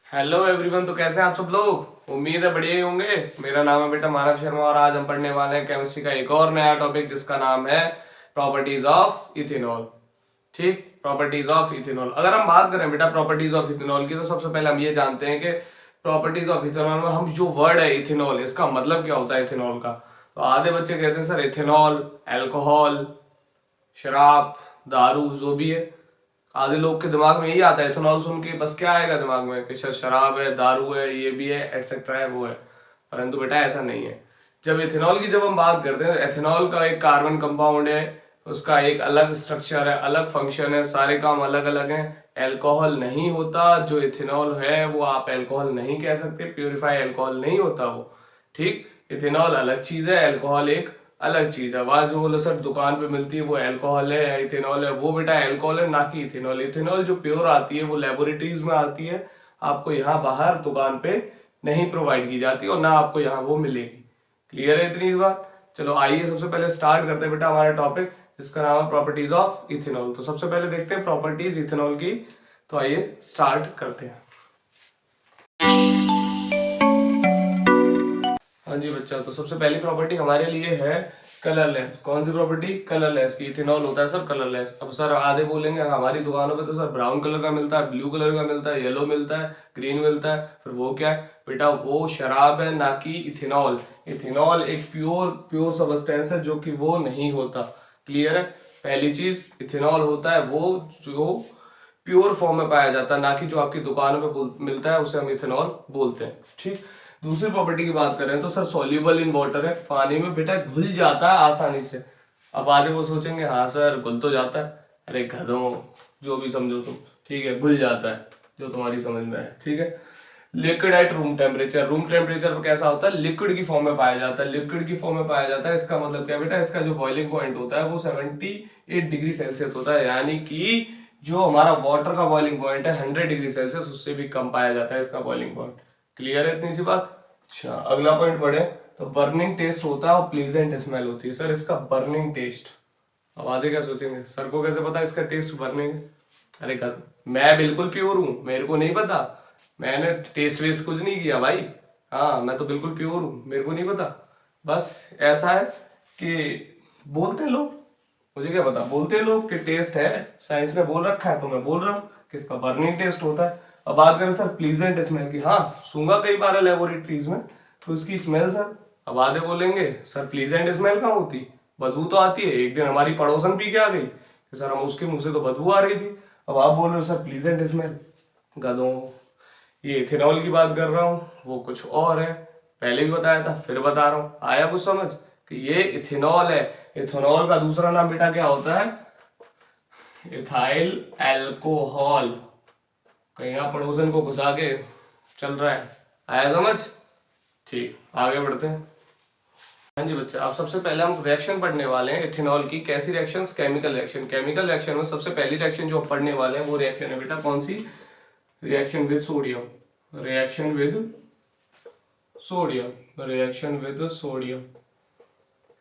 Hello everyone. तो कैसे हैं आप सब लोग? उम्मीद है बढ़िया ही होंगे। मेरा नाम है बेटा मानव शर्मा और आज हम पढ़ने वाले हैं केमिस्ट्री का एक और नया टॉपिक जिसका नाम है प्रॉपर्टीज ऑफ इथेनॉल। ठीक, प्रॉपर्टीज ऑफ इथेनॉल। अगर हम बात करें बेटा प्रॉपर्टीज ऑफ इथेनॉल की तो सबसे पहले हम ये जानते हैं कि प्रॉपर्टीज ऑफ इथेनॉल में हम जो वर्ड है इथेनॉल, इसका मतलब क्या होता है इथेनॉल का। तो आधे बच्चे कहते हैं सर इथेनॉल अल्कोहल, शराब, दारू जो भी है। आधे लोग के दिमाग में यही आता है इथेनॉल सुन के, बस क्या आएगा दिमाग में कि शराब है, दारू है, ये भी है, एटसेट्रा है, वो है। परंतु बेटा ऐसा नहीं है। जब इथेनॉल की हम बात करते हैं, एथेनॉल का एक कार्बन कंपाउंड है, उसका एक अलग स्ट्रक्चर है, अलग फंक्शन है, सारे काम अलग अलग हैं। एल्कोहल नहीं होता जो इथेनॉल है, वो आप एल्कोहल नहीं कह सकते, प्योरीफाई एल्कोहल नहीं होता वो। ठीक, इथेनॉल अलग चीज है, एल्कोहल एक अलग चीज है। आवाज जो बोलो सर दुकान पे मिलती है वो अल्कोहल है या इथेनॉल है, वो बेटा अल्कोहल है ना कि इथेनॉल। इथेनॉल जो प्योर आती है वो लेबोरेटरीज में आती है, आपको यहाँ बाहर दुकान पे नहीं प्रोवाइड की जाती और ना आपको यहाँ वो मिलेगी। क्लियर है इतनी बात? चलो आइए सबसे पहले स्टार्ट करते हैं बेटा हमारा टॉपिक जिसका नाम है प्रॉपर्टीज ऑफ इथेनॉल। तो सबसे पहले देखते हैं प्रॉपर्टीज इथेनॉल की। तो आइए स्टार्ट करते हैं। हाँ जी बच्चा, तो सबसे पहली प्रॉपर्टी हमारे लिए है कलरलेस। कौन सी प्रॉपर्टी? कलरलेस की। इथेनॉल होता है सर कलरलेस। अब सर आधे बोलेंगे हमारी दुकानों पे तो सर ब्राउन कलर का मिलता है, ब्लू कलर का मिलता है, येलो मिलता है, ग्रीन मिलता है, फिर वो क्या है बेटा? वो शराब है ना कि इथेनॉल। इथेनॉल एक प्योर प्योर सबस्टेंस है जो कि वो नहीं होता। क्लियर है? पहली चीज इथेनॉल होता है वो जो प्योर फॉर्म में पाया जाता है, ना कि जो आपकी दुकानों पे मिलता है उसे हम इथेनॉल बोलते हैं। ठीक, दूसरी प्रॉपर्टी की बात करें तो सर सॉल्युबल इन वाटर है, पानी में बेटा घुल जाता है आसानी से। अब आधे वो सोचेंगे हाँ सर घुल तो जाता है, अरे गधों, जो भी समझो तुम, ठीक है घुल जाता है जो तुम्हारी समझ में है। ठीक है, liquid at room temperature. Room temperature पर कैसा होता है? लिक्विड की फॉर्म में पाया जाता है। लिक्विड की फॉर्म में पाया जाता है, इसका मतलब क्या बेटा? इसका जो बॉइलिंग पॉइंट होता है वो 78 डिग्री सेल्सियस होता है, यानी कि जो हमारा वाटर का बॉइलिंग पॉइंट है 100 डिग्री सेल्सियस उससे भी कम पाया जाता है इसका बॉइलिंग पॉइंट। क्लियर है इतनी सी बात? अच्छा, अगला पॉइंट पढ़े तो बर्निंग टेस्ट होता है और प्लीजेंट स्मेल होती है। सर इसका बर्निंग टेस्ट, अब आधे क्या सोचेंगे सर को कैसे पता इसका टेस्ट बर्निंग है? अरे कर, मैं बिल्कुल प्योर हूँ, मेरे को नहीं पता, मैंने टेस्ट वेस्ट कुछ नहीं किया भाई। हाँ मैं तो बिल्कुल प्योर हूँ, मेरे को नहीं पता। बस ऐसा है कि बोलते हैं लोग, मुझे क्या पता, बोलते हैं लोग कि टेस्ट है, साइंस ने बोल रखा है तो मैं बोल रहा हूँ कि इसका बर्निंग टेस्ट होता है। अब बात करें सर प्लीजेंट स्मेल की, हाँ सूंघा कई बार है लेबोरेटरीज में, तो इसकी स्मेल सर, अब आधे बोलेंगे सर प्लीजेंट स्मेल कहाँ होती, बदबू तो आती है। एक दिन हमारी पड़ोसन पी के आ गई कि सर हम उसके मुंह से तो बदबू आ रही थी। अब आप बोल रहे हो सर प्लीजेंट स्मेल, गधों, ये इथेनॉल की बात कर रहा हूँ, वो कुछ और है। पहले भी बताया था फिर बता रहा हूँ, आया कुछ समझ कि ये इथेनॉल है। इथेनॉल का दूसरा नाम बेटा क्या होता है? Ethyl alcohol. कहीं आप पड़ोसन को घुसा के चल रहा है, आया समझ? ठीक, आगे बढ़ते हैं। हाँ जी बच्चे, अब सबसे पहले हम रिएक्शन पढ़ने वाले हैं इथेनॉल की। कैसी reactions? Chemical reaction. Chemical reaction में सबसे पहली रिएक्शन जो हम पढ़ने वाले हैं वो रिएक्शन है बेटा कौन सी? Reaction with sodium. Reaction with sodium. Reaction with sodium.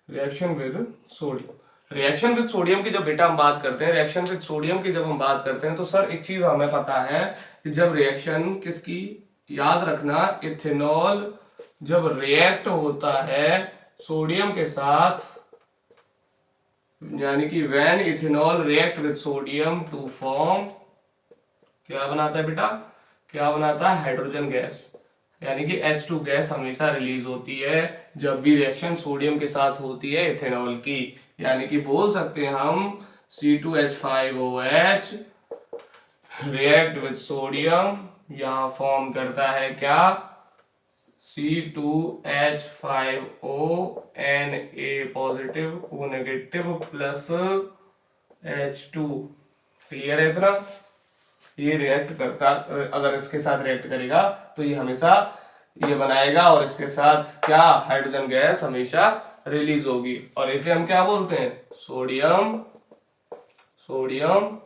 Reaction with sodium. Reaction with sodium की जब बेटा हम बात करते हैं, रिएक्शन विद सोडियम की जब हम बात करते हैं तो सर एक चीज हमें पता है कि जब रिएक्शन किसकी, याद रखना, इथेनॉल जब रिएक्ट होता है सोडियम के साथ, यानी कि when ethanol react with sodium to form, क्या बनाता है बेटा? क्या बनाता है? हाइड्रोजन गैस, यानी कि H2 गैस हमेशा रिलीज होती है जब भी रिएक्शन सोडियम के साथ होती है इथेनॉल की। यानी कि बोल सकते हैं हम C2H5OH रिएक्ट विद सोडियम, यहां फॉर्म करता है क्या? C2H5O Na O negative plus H2। Clear है इतना? ये रिएक्ट करता, अगर इसके साथ रिएक्ट करेगा तो ये हमेशा ये बनाएगा और इसके साथ क्या? हाइड्रोजन गैस हमेशा रिलीज होगी और इसे हम क्या बोलते हैं? Sodium, sodium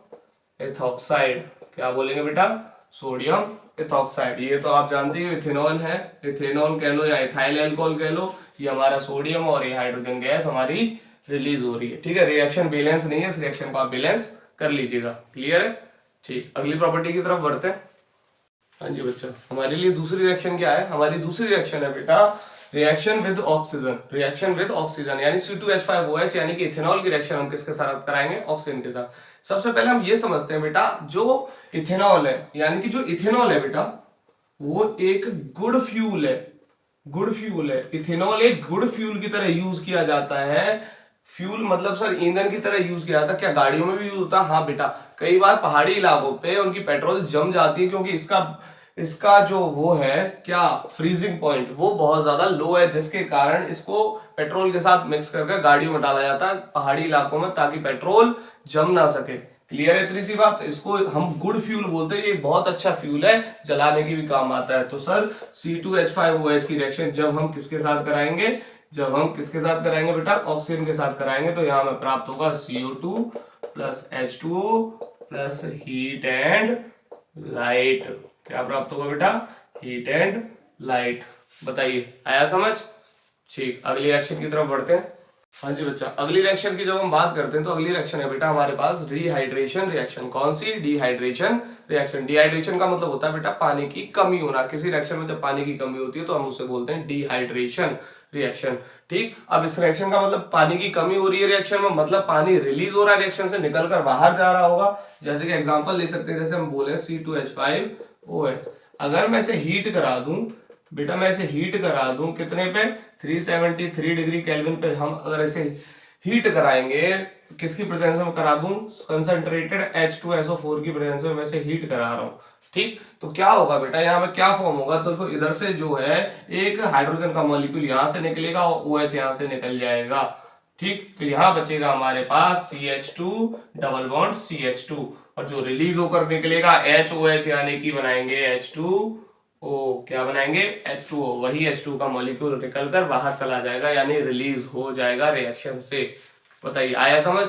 ethoxide. क्या बोलेंगे बेटा? Sodium ethoxide. ये तो आप जानते हो इथेनॉल है, इथेनॉल कह लो या इथाइल अल्कोहल कह लो, ये हमारा सोडियम और ये हाइड्रोजन गैस हमारी रिलीज हो रही है। ठीक है, रिएक्शन बैलेंस नहीं है, इस रिएक्शन को आप बैलेंस कर लीजिएगा। क्लियर है? ठीक, अगली प्रॉपर्टी की तरफ बढ़ते हैं। हाँ जी बच्चा, हमारे लिए दूसरी रिएक्शन क्या है? हमारी दूसरी रिएक्शन है बेटा reaction with oxygen. Reaction with oxygen यानी C2H5OH यानी कि इथेनॉल की रिएक्शन हम किसके साथ कराएंगे? ऑक्सीजन के साथ। सबसे पहले हम ये समझते हैं बेटा, जो इथेनॉल है यानी कि जो इथेनॉल है बेटा वो एक गुड फ्यूल है। गुड फ्यूल है, इथेनॉल एक गुड फ्यूल की तरह यूज किया जाता है। फ्यूल मतलब सर ईंधन की तरह यूज किया जाता है। क्या गाड़ियों में भी यूज होता है? हाँ बेटा, कई बार पहाड़ी इलाकों पे उनकी पेट्रोल जम जाती है क्योंकि इसका इसका जो वो है क्या फ्रीजिंग पॉइंट वो बहुत ज्यादा लो है, जिसके कारण इसको पेट्रोल के साथ मिक्स करके गाड़ियों में डाला जाता है पहाड़ी इलाकों में, ताकि पेट्रोल जम ना सके। क्लियर है इतनी सी बात? इसको हम गुड फ्यूल बोलते हैं, ये बहुत अच्छा फ्यूल है, जलाने की भी काम आता है। तो सर C2H5OH की रिएक्शन जब हम किसके साथ कराएंगे? जब हम किसके साथ कराएंगे बेटा? ऑक्सीजन के साथ कराएंगे। तो यहां में प्राप्त होगा CO2 plus H2O plus heat and light. क्या प्राप्त होगा बेटा? Heat and light. बताइए, आया समझ? ठीक, अगली रिएक्शन की तरफ बढ़ते हैं। हाँ जी बच्चा, अगली रिएक्शन की जब हम बात करते हैं तो अगली रिएक्शन है बेटा हमारे पास डिहाइड्रेशन रिएक्शन। कौन सी? Dehydration reaction. डिहाइड्रेशन का मतलब होता है बेटा पानी की कमी होना। किसी रिएक्शन में जब पानी की कमी होती है तो हम उसे बोलते हैं डिहाइड्रेशन रिएक्शन। ठीक, अब इस रिएक्शन का मतलब पानी की कमी हो रही है रिएक्शन में, मतलब पानी रिलीज हो रहा है रिएक्शन से, निकल कर बाहर जा रहा होगा। जैसे कि एग्जांपल ले सकते हैं, जैसे हम बोले C2H5OH। अगर मैं इसे हीट करा दूं बेटा, मैं इसे हीट करा दूं कितने पे? 373 डिग्री केल्विन पे। हम अगर इसे हीट कराएंगे, किसकी प्रेजेंस में करा दूं? कंसंट्रेटेड H2SO4 की प्रेजेंस में मैं इसे हीट करा रहा हूं। ठीक, तो क्या होगा बेटा, यहाँ पे क्या फॉर्म होगा? तो इधर से जो है एक हाइड्रोजन का मॉलिक्यूल यहां से निकलेगा और OH यहां से निकल जाएगा। ठीक, तो यहां बचेगा हमारे पास CH2 डबल बॉन्ड CH2, और जो रिलीज होकर निकलेगा HOH यानी कि बनाएंगे H2O। क्या बनाएंगे? H2O। वही H2 का मॉलिक्यूल निकलकर बाहर चला जाएगा यानी रिलीज हो जाएगा रिएक्शन से। बताइए, आया समझ?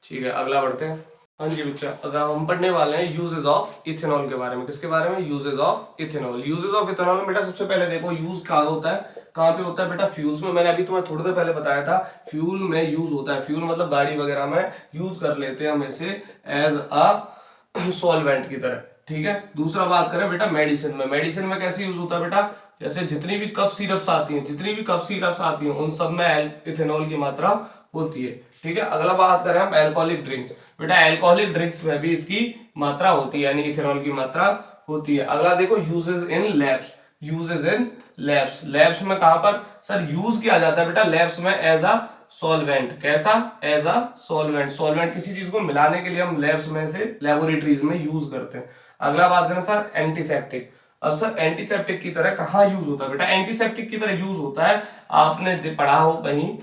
ठीक है, अगला बढ़ते हैं। हाँ जी बच्चा, अगर हम पढ़ने वाले हैं यूजेस ऑफ इथेनॉल के बारे में। किसके बारे में? Uses of ethanol. Uses of ethanol में बेटा सबसे पहले देखो यूज कहाँ होता है, कहाँ पे होता है बेटा? फ्यूल्स में। मैंने अभी तुम्हें थोड़ी देर पहले बताया था फ्यूल में यूज होता है। फ्यूल मतलब गाड़ी वगैरह में यूज कर लेते हैं हम इसे एज अ सॉल्वेंट की तरह। ठीक है, दूसरा बात करें बेटा मेडिसिन में। मेडिसिन में कैसे यूज होता है बेटा? जैसे जितनी भी कफ सिरप्स आती हैं, जितनी भी कफ सिरप्स आती हैं उन सब में इथेनॉल की मात्रा होती है। ठीक है, अगला बात करें हम अल्कोहलिक ड्रिंक्स। बेटा अल्कोहलिक ड्रिंक्स में भी इसकी मात्रा होती है, यानी इथेनॉल की मात्रा होती है। अगला देखो यूजेस इन लैब्स। यूजेस इन लैब्स। लैब्स में कहां पर सर यूज किया जाता है बेटा? लैब्स में एज अ सॉल्वेंट। कैसा? As a solvent. सॉल्वेंट किसी चीज को मिलाने के लिए हम लैब्स में से लैबोरेटरीज में यूज करते हैं। अगला बात करें सर एंटीसेप्टिक। अब सर एंटीसेप्टिक की तरह कहां यूज होता है बेटा? एंटीसेप्टिक की तरह यूज होता है, आपने पढ़ा हो कहीं,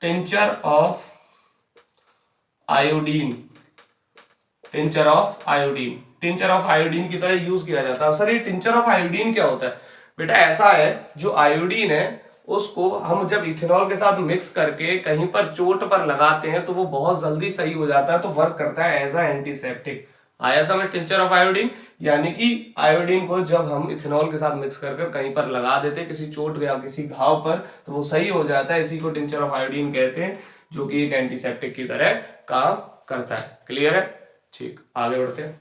tincture of iodine. Tincture of iodine. Tincture of iodine की तरह यूज किया जाता है। सर ये टिंचर ऑफ आयोडीन क्या होता है बेटा? ऐसा है, जो आयोडीन है उसको हम जब इथेनॉल के साथ मिक्स करके कहीं पर चोट पर लगाते हैं तो वो बहुत जल्दी सही हो जाता है, तो वर्क करता है एज अ एंटीसेप्टिक। आया समझ? टिंचर ऑफ आयोडीन यानी कि आयोडीन को जब हम इथेनॉल के साथ मिक्स कर कहीं पर लगा देते हैं, किसी चोट या किसी घाव पर, तो वो सही हो जाता है। इसी को टिंचर ऑफ आयोडीन कहते हैं, जो कि एक एंटीसेप्टिक की तरह काम करता है। क्लियर है? ठीक, आगे बढ़ते हैं।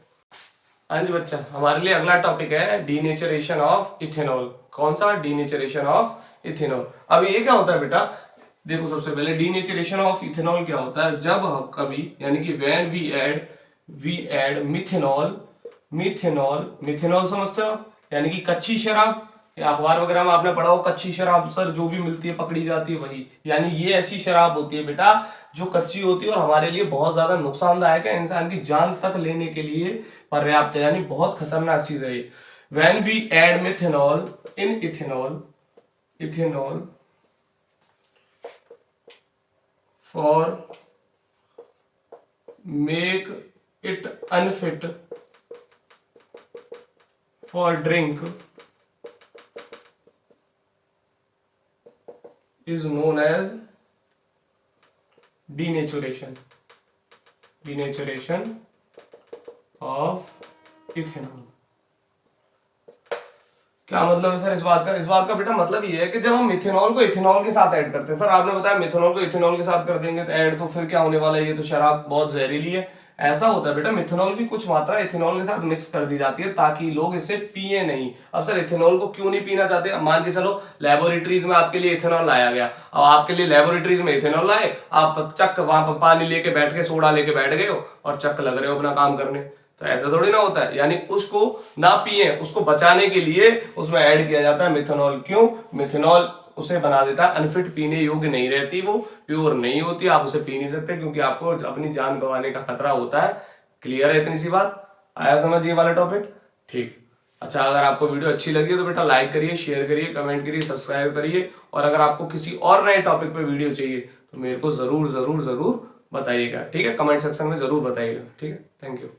हाँ जी बच्चा, हमारे लिए अगला टॉपिक है डीनेचरेशन ऑफ इथेनॉल। कौन सा? Denaturation of ethanol. अब ये क्या होता है बेटा? देखो, सबसे पहले डीनेचरेशन ऑफ इथेनॉल क्या होता है? जब हम कभी, यानी कि when we add methanol. Methanol समझते हो? यानी कि कच्ची शराब, या अखबार वगैरह में आपने पढ़ा हो कच्ची शराब सर जो भी मिलती है पकड़ी जाती है वही। यानी ये ऐसी शराब होती है बेटा जो कच्ची होती है और हमारे लिए बहुत ज्यादा नुकसानदायक है, इंसान की जान तक लेने के लिए पर्याप्त है, यानी बहुत खतरनाक चीज है ये। When we add methanol in ethanol for make it unfit for drink is known as denaturation of ethanol। क्या मतलब है सर इस बात का? इस बात का बेटा मतलब ये है कि जब हम इथेनॉल को इथेनॉल के साथ ऐड करते हैं, सर आपने बताया मिथेनॉल को इथेनॉल के साथ कर देंगे तो ऐड, तो फिर क्या होने वाला है? ये तो शराब बहुत जहरीली है, ऐसा होता है बेटा, मिथेनॉल की कुछ मात्रा इथेनॉल के साथ मिक्स कर दी जाती है ताकि लोग इसे पिए नहीं। अब सर इथेनॉल को क्यों नहीं पीना चाहते? अब मान के चलो लेबोरेटरीज में आपके लिए इथेनॉल लाया गया, अब आपके लिए लेबोरेटरीज में इथेनॉल लाए, आप चक वहां पर पानी लेके बैठ के, सोडा लेके बैठ गए हो और चक लग रहे हो अपना काम करने, तो ऐसा थोड़ी ना होता है। यानी उसको ना पिए, उसको बचाने के लिए उसमें ऐड किया जाता है मिथेनॉल। क्यों? मिथेनॉल उसे बना देता है अनफिट, पीने योग्य नहीं रहती, वो प्योर नहीं होती, आप उसे पी नहीं सकते क्योंकि आपको अपनी जान गंवाने का खतरा होता है। क्लियर है इतनी सी बात? आया समझ ये वाला टॉपिक? ठीक। अच्छा, अगर आपको वीडियो अच्छी लगी तो बेटा लाइक करिए, शेयर करिए, कमेंट करिए, सब्सक्राइब करिए, और अगर आपको किसी और नए टॉपिक पे वीडियो चाहिए तो मेरे को जरूर जरूर जरूर बताइएगा, ठीक है? कमेंट सेक्शन में जरूर बताइएगा, ठीक है? Thank you.